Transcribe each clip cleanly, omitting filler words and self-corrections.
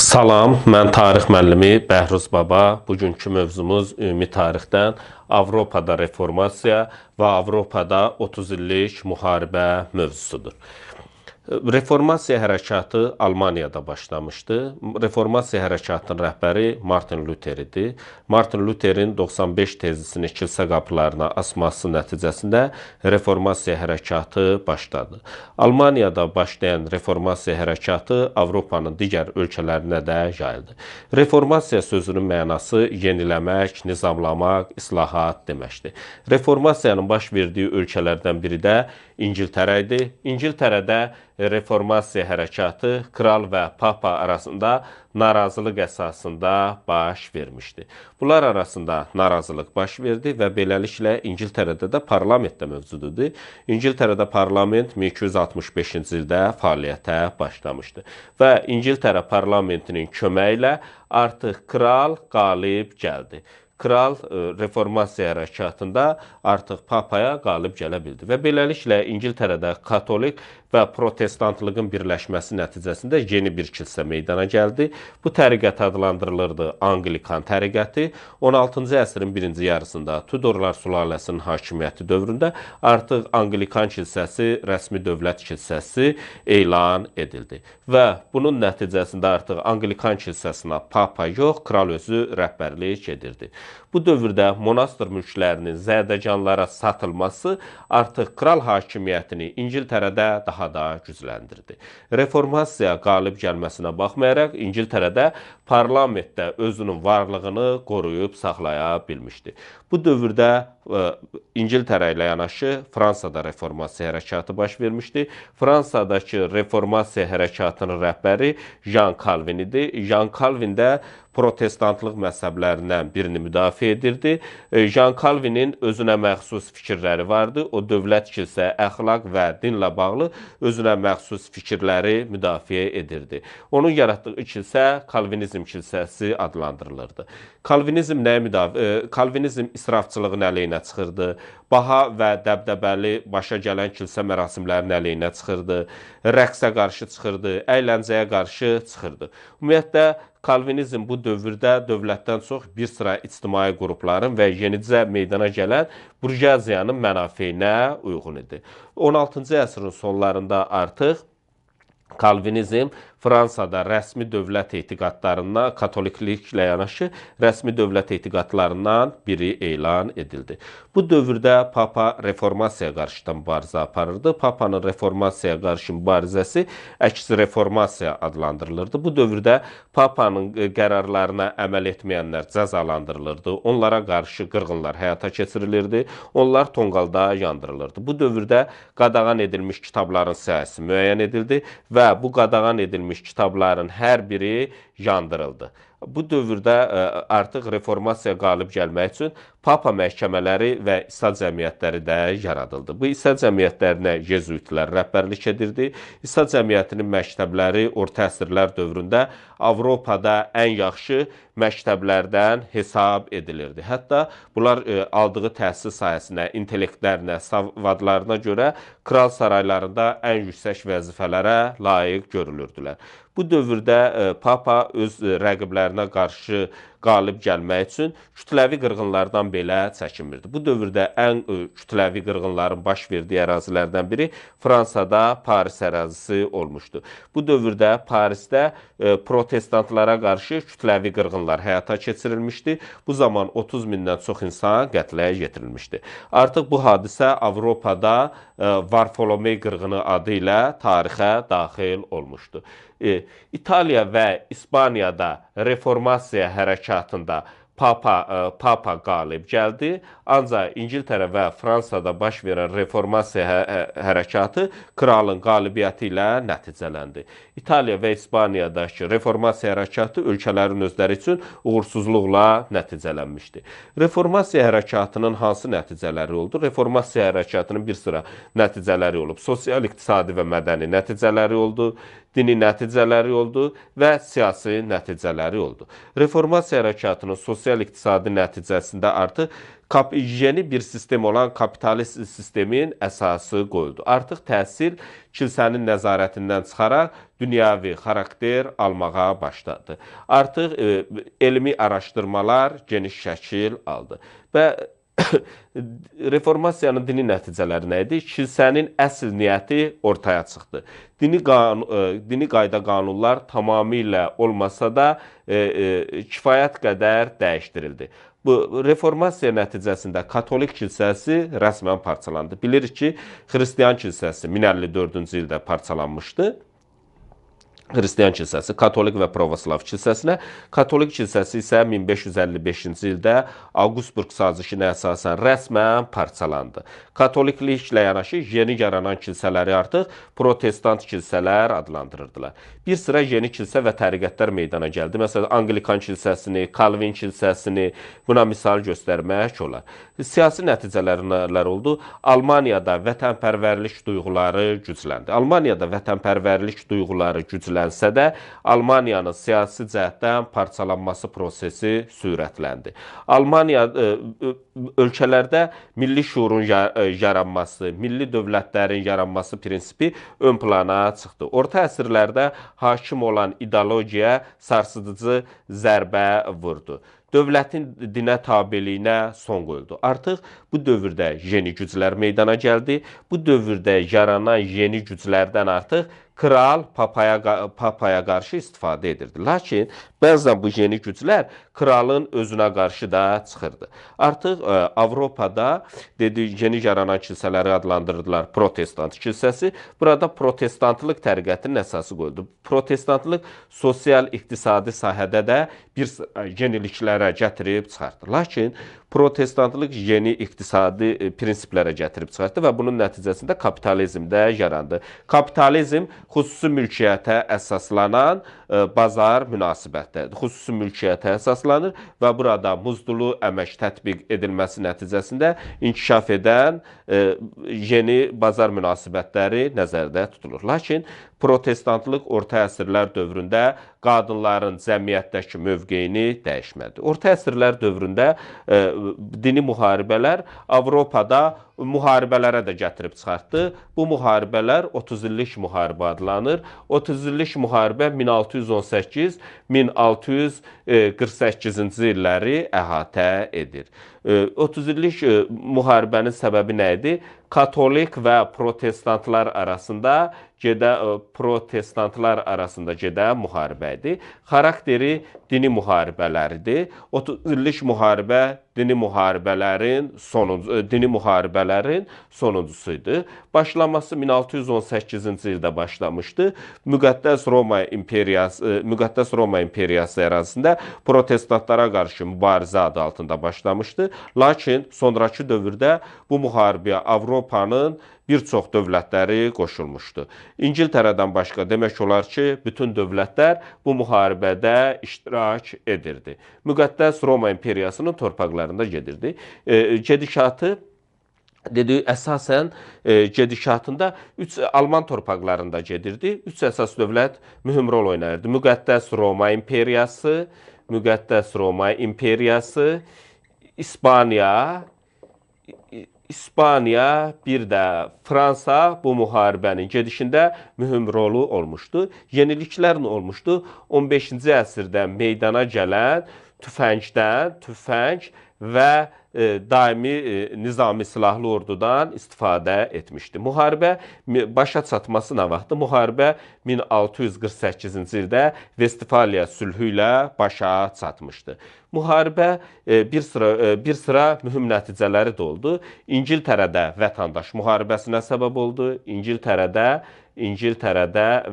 Salam, mən tarix müəllimi Bəhruz Baba. Bugünkü mövzumuz ümumi tarixdən Avropada reformasiya və Avropada 30 illik müharibə mövzusudur. Reformasiya hərəkatı Almaniyada başlamışdı. Reformasiya hərəkatının rəhbəri Martin Luther idi. Martin Lutherin 95 tezisini kilsə qapılarına asması nəticəsində reformasiya hərəkatı başladı. Almaniyada başlayan reformasiya hərəkatı Avropanın digər ölkələrinə də yayıldı. Reformasiya sözünün mənası yeniləmək, nizamlamaq, islahat deməkdir. Reformasiyanın baş verdiyi ölkələrdən biri də İngiltərə idi. İngiltərədə reformasiya hərəkatı kral və papa arasında narazılıq əsasında baş vermişdi. Bunlar arasında narazılıq baş verdi və beləliklə İngiltərədə də parlament də mövcud idi. İngiltərədə parlament 1265-ci ildə fəaliyyətə başlamışdı və İngiltərə parlamentinin köməyi ilə artıq kral qalib gəldi. Kral reformasiya hərəkatında artıq papaya qalib gələ bildi və beləliklə İngiltərədə katolik və protestantlığın birləşməsi nəticəsində yeni bir kilsə meydana gəldi. Bu təriqət adlandırılırdı Anglikan təriqəti. 16-cı əsrin birinci yarısında Tudorlar sülaləsinin hakimiyyəti dövründə artıq Anglikan kilsəsi rəsmi dövlət kilsəsi elan edildi və bunun nəticəsində artıq Anglikan kilsəsinə papa yox, kral özü rəhbərlik edirdi. Bu dövrdə monastır mülklərinin zədəcanlara satılması artıq kral hakimiyyətini İngiltərədə daha da gücləndirdi. Reformasiya qalib gəlməsinə baxmayaraq İngiltərədə parlamentdə özünün varlığını qoruyub saxlaya bilmişdi. Bu dövrdə İngiltərə ilə yanaşı Fransada reformasiya hərəkatı baş vermişdi. Fransadakı reformasiya hərəkatının rəhbəri Jean Calvin idi. Jean Calvin də protestantlıq məzhəblərindən birini müdafiə edirdi. Jean Calvinin özünə məxsus fikirləri vardı. O, dövlət, kilsə, əxlaq və dinlə bağlı özünə məxsus fikirləri müdafiə edirdi. Onun yaratdığı kilsə Kalvinizm kilsəsi adlandırılırdı. Kalvinizm israfçılığın əleyhinə çıxırdı. Baha və dəbdəbəli başa gələn kilsə mərasimlərinin əleyhinə çıxırdı. Rəqsə qarşı çıxırdı, əyləncəyə qarşı çıxırdı. Ümumiyyətlə, Kalvinizm bu dövrdə dövlətdən çox bir sıra ictimai qrupların və yenicə meydana gələn burjuaziyanın mənafeyinə uyğun idi. 16-cı əsrin sonlarında artıq Kalvinizm Fransada rəsmi dövlət etiqadlarından, katolikliklə yanaşı rəsmi dövlət etiqadlarından biri elan edildi. Bu dövrdə Papa reformasiyaya qarşı da mübarizə aparırdı. Papanın reformasiyaya qarşı mübarizəsi əks reformasiya adlandırılırdı. Bu dövrdə Papanın qərarlarına əməl etməyənlər cəzalandırılırdı. Onlara qarşı qırğınlar həyata keçirilirdi. Onlar tonqalda yandırılırdı. Bu dövrdə qadağan edilmiş kitabların siyahısı müəyyən edildi və bu qadağan edilmiş kitabların hər biri yandırıldı. Bu dövrdə artıq reformasiya qalib gəlmək üçün Papa məhkəmələri və İsa cəmiyyətləri də yaradıldı. Bu İsa cəmiyyətlərinə jezuitlər rəhbərlik edirdi. İsa cəmiyyətinin məktəbləri orta əsrlər dövründə Avropada ən yaxşı məktəblərdən hesab edilirdi. Hətta bunlar aldığı təhsil sayəsinə, intellektlərinə, savadlarına görə kral saraylarında ən yüksək vəzifələrə layiq görülürdülər. Bu dövrdə Papa öz rəqiblərinə qarşı qalib gəlmək üçün kütləvi qırğınlardan belə çəkinmirdi. Bu dövrdə ən kütləvi qırğınların baş verdiyi ərazilərdən biri Fransada Paris ərazisi olmuşdu. Bu dövrdə Parisdə protestantlara qarşı kütləvi qırğınlar həyata keçirilmişdi. Bu zaman 30 mindən çox insan qətlə yetirilmişdi. Artıq bu hadisə Avropada Varfolomey qırğını adı ilə tarixə daxil olmuşdu. İtaliya və İspaniyada reformasiya hərəkatında Papa qalib gəldi. Ancaq İngiltərə və Fransada baş verən reformasiya hərəkatı kralın qalibiyyəti ilə nəticələndi. İtaliya və İspaniyadakı reformasiya hərəkatı ölkələrin özləri üçün uğursuzluqla nəticələnmişdi. Reformasiya hərəkatının hansı nəticələri oldu? Reformasiya hərəkatının bir sıra nəticələri olub. Sosial, iqtisadi və mədəni nəticələri oldu, dini nəticələri oldu və siyasi nəticələri oldu. Reformasiya hərəkatının sosial sosial-iqtisadi nəticəsində artıq yeni bir sistem olan kapitalist sistemin əsası qoyuldu. Artıq təhsil kilsənin nəzarətindən çıxaraq dünyəvi xarakter almağa başladı. Artıq elmi araşdırmalar geniş şəkil aldı. Və reformasiyanın dini nəticələri nə idi? Kilsənin əsl niyyəti ortaya çıxdı. Dini qayda qanunlar tamamilə olmasa da kifayət qədər dəyişdirildi. Bu reformasiya nəticəsində katolik kilsəsi rəsmən parçalandı. Bilirik ki, xristian kilsəsi 1054-cü ildə parçalanmışdı. Xristian kilsəsi, katolik və pravoslav kilsəsinə, katolik kilsəsi isə 1555-ci ildə Auqsburq sazişinə əsasən rəsmən parçalandı. Katolikliklə yanaşı yeni yaranan kilsələri artıq protestant kilsələr adlandırırdılar. Bir sıra yeni kilsə və təriqətlər meydana gəldi. Məsələn, Anglikan kilsəsini, Calvin kilsəsini buna misal göstərmək olar. Siyasi nəticələr oldu. Almaniyada vətənpərvərlik duyğuları gücləndi. Almaniyada vətənpərvərlik duyğuları güclənsə də, Almaniyanın siyasi cəhətdən parçalanması prosesi sürətləndi. Almaniya ölkələrdə milli şuurun yaranması, milli dövlətlərin yaranması prinsipi ön plana çıxdı. Orta əsrlərdə hakim olan ideologiyaya sarsıdıcı zərbə vurdu. Dövlətin dinə tabeliyinə son qoyuldu. Artıq bu dövrdə yeni güclər meydana gəldi. Bu dövrdə yaranan yeni güclərdən artıq kral papaya qarşı istifadə edirdi. Lakin bəzən bu yeni güclər kralın özünə qarşı da çıxırdı. Artıq Avropada yeni yaranan kilsələri adlandırdılar protestant kilsəsi. Burada protestantlıq təriqətinin əsası qoyuldu. Protestantlıq sosial-iqtisadi sahədə də bir yeniliklərə gətirib çıxartdı. Lakin protestantlıq yeni iqtisadi prinsiplərə gətirib çıxartdı və bunun nəticəsində kapitalizm də yarandı. Kapitalizm xüsusi mülkiyyətə əsaslanan bazar münasibətdədir. Xüsusi mülkiyyətə əsaslanır və burada muzdulu əmək tətbiq edilməsi nəticəsində inkişaf edən yeni bazar münasibətləri nəzərdə tutulur. Lakin protestantlıq orta əsrlər dövründə qadınların cəmiyyətdəki mövqeyini dəyişmədi. Orta əsrlər dövründə dini müharibələr Avropada müharibələrə də gətirib çıxartdı. Bu müharibələr 30 illik müharibə adlanır. 30 illik müharibə 1618-1648-ci illəri əhatə edir. 30 illik müharibənin səbəbi nə idi? Katolik və protestantlar arasında gedən müharibə idi. Xarakteri dini müharibələrdir. 30 illik müharibə dini müharibələrin sonuncusuydu. Başlaması 1618-ci ildə başlamışdı. Müqəddəs Roma İmperiyası ərazisində protestantlara qarşı mübarizə adı altında başlamışdı. Lakin sonrakı dövrdə bu müharibəyə Avropanın bir çox dövlətləri qoşulmuşdu. İngiltərədən başqa demək olar ki, bütün dövlətlər bu müharibədə iştirak edirdi. Müqəddəs Roma İmperiyasının torpaqlarında gedirdi. Gedişatı əsasən gedişatında 3 Alman torpaqlarında gedirdi. 3 əsas dövlət mühüm rol oynayırdı. Müqəddəs Roma İmperiyası, İspaniya, bir də Fransa bu müharibənin gedişində mühüm rolu olmuşdu. Yeniliklər olmuşdu. 15-ci əsrdə meydana gələn tüfəng və daimi nizami silahlı ordudan istifadə etmişdi. Müharibə başa çatması nə vaxtı? Müharibə 1648-ci ildə Vestfaliya sülhü ilə başa çatmışdı. Müharibə bir sıra mühüm nəticələri də oldu. İngiltərədə vətəndaş müharibəsinə səbəb oldu. İngiltərədə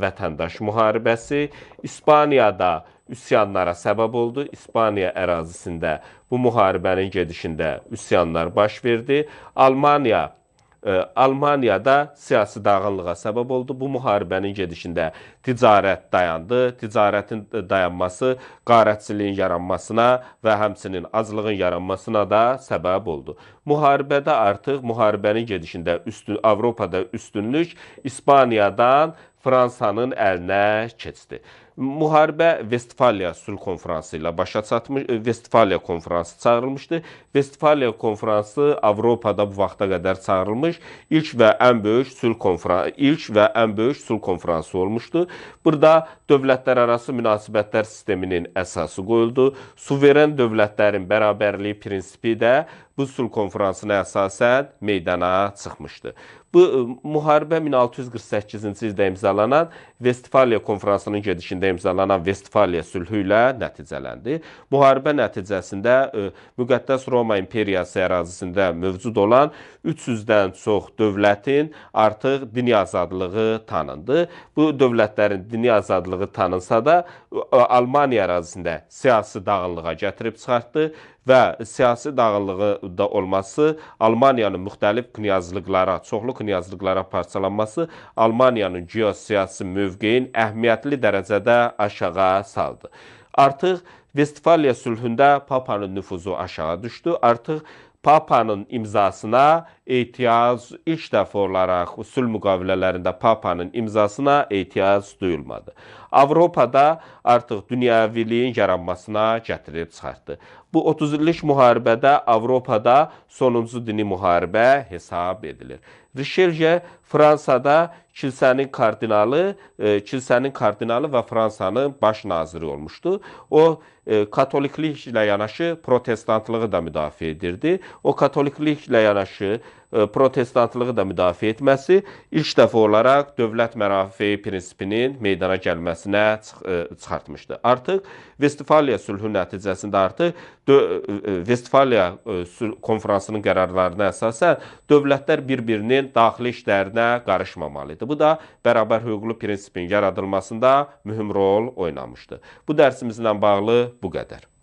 vətəndaş müharibəsi, İspaniyada üsyanlara səbəb oldu. İspaniya ərazisində bu müharibənin gedişində üsyanlar baş verdi. Almaniyada siyasi dağınlığa səbəb oldu. Bu müharibənin gedişində ticarət dayandı. Ticarətin dayanması qarətçiliyin yaranmasına və həmçinin aclığın yaranmasına da səbəb oldu. Müharibədə artıq müharibənin gedişində Avropada üstünlük İspaniyadan Fransanın əlinə keçdi. müharibə Vestfaliya sülh konfransı ilə başa çatmış, Vestfaliya konfransı çağırılmışdı. Vestfaliya konfransı Avropada bu vaxta qədər çağırılmış ilk və ən böyük sülh konfransı olmuşdu. Burada dövlətlərarası münasibətlər sisteminin əsası qoyuldu. Suveren dövlətlərin bərabərliyi prinsipi də bu sülh konfransına əsasən meydana çıxmışdı. Bu müharibə 1648-ci ildə imzalanan Vestfaliya konfransının gedişində imzalanan Vestfaliya sülhü ilə nəticələndi. Müharibə nəticəsində Müqəddəs Roma İmperiyası ərazisində mövcud olan 300-dən çox dövlətin artıq dini azadlığı tanındı. Bu dövlətlərin dini azadlığı tanınsa da Almaniya ərazisində siyasi dağınlığa gətirib çıxartdı və siyasi dağınlığı da olması Almaniyanın müxtəlif knyazlıqlara, çoxlu knyazlıqlara parçalanması Almaniyanın geosiyasi mövqeyin əhəmiyyətli dərəcədə aşağı saldı. Artıq Vestfaliya sülhündə Papanın nüfuzu aşağı düşdü. Artıq Papanın imzasına ehtiyac ilk dəfə olaraq sülh müqavilələrində Papanın imzasına ehtiyac duyulmadı. Avropada artıq dünyaviliyin yaranmasına gətirib çıxartdı. Bu 30 illik müharibədə Avropada sonuncu dini müharibə hesab edilir. Richelieu Fransada kilsənin kardinalı və Fransanın baş naziri olmuşdu. O katolikliklə yanaşı protestantlığı da müdafiə edirdi. O katolikliklə yanaşı protestantlığı da müdafiə etməsi ilk dəfə olaraq dövlət mənafeyi prinsipinin meydana gəlməsinə çıxartmışdı. Artıq Vestfaliya sülhü nəticəsində artıq Vestfaliya konfransının qərarlarına əsasən dövlətlər bir-birinin daxili işlərinə qarışmamalıdır. Bu da bərabər hüquqlu prinsipin yaradılmasında mühüm rol oynamışdı. Bu dərsimizlə bağlı bu qədər.